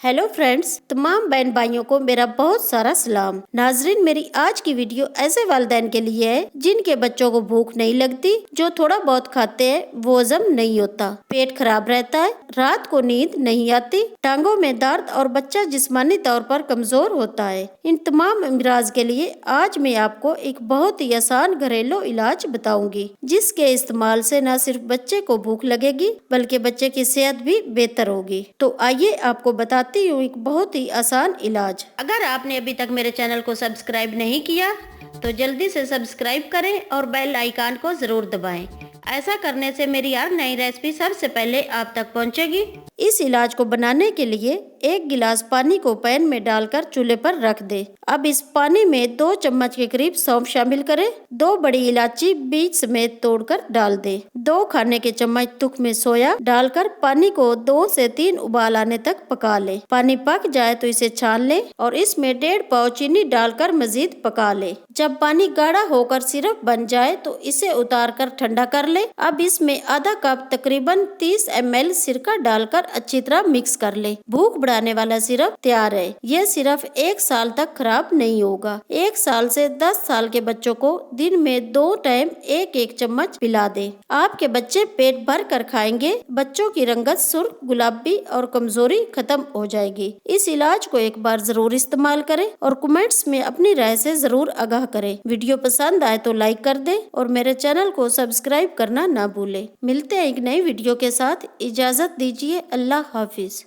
Hello friends, तमाम बहन भाइयों को मेरा बहुत सारा सलाम। नाजरीन, मेरी आज की वीडियो ऐसे वालिदैन के लिए है जिनके बच्चों को भूख नहीं लगती, जो थोड़ा बहुत खाते हैं वो हजम नहीं होता, पेट खराब रहता है, रात को नींद नहीं आती, टांगों में दर्द और बच्चा जिस्मानी तौर पर कमजोर होता है। इन तमाम अमराज के लिए आज मैं आपको एक बहुत ही आसान घरेलू इलाज बताऊंगी, जिसके इस्तेमाल से न सिर्फ बच्चे को भूख लगेगी बल्कि बच्चे की सेहत भी बेहतर होगी। तो आइए आपको बताते हूँ एक बहुत ही आसान इलाज। अगर आपने अभी तक मेरे चैनल को सब्सक्राइब नहीं किया तो जल्दी से सब्सक्राइब करें और बेल आइकन को जरूर दबाएं। ऐसा करने से मेरी हर नई रेसिपी सबसे पहले आप तक पहुंचेगी। इस इलाज को बनाने के लिए 1 गिलास पानी को पैन में डालकर चूल्हे पर रख दे। अब इस पानी में 2 चम्मच के करीब सौंफ शामिल करें। 2 बड़ी इलायची बीज समेत तोड़कर डाल दे। 2 खाने के चम्मच तुख में सोया डालकर पानी को 2 से 3 उबाल आने तक पका ले। पानी पक जाए तो इसे छान ले और इसमें 1.5 पाव चीनी डालकर मजीद पका ले। जब पानी गाढ़ा होकर सिरप बन जाए तो इसे उतार कर ठंडा कर ले। अब इसमें आधा कप तकरीबन 30 ml सिरका डालकर अच्छी तरह मिक्स कर ले। भूख बढ़ाने वाला सिरप तैयार है। यह सिरप 1 साल तक खराब नहीं होगा। 1 साल से 10 साल के बच्चों को दिन में 2 टाइम 1-1 चम्मच पिला दे। आपके बच्चे पेट भर कर खाएंगे। बच्चों की रंगत सुर्ख गुलाबी और कमजोरी खत्म हो जाएगी। इस इलाज को एक बार जरूर इस्तेमाल करें और कमेंट्स में अपनी राय से जरूर आगाह करें। वीडियो पसंद आए तो लाइक कर दें और मेरे चैनल को सब्सक्राइब करना ना भूलें। मिलते हैं एक नई वीडियो के साथ। इजाजत दीजिए। अल्लाह हाफिज।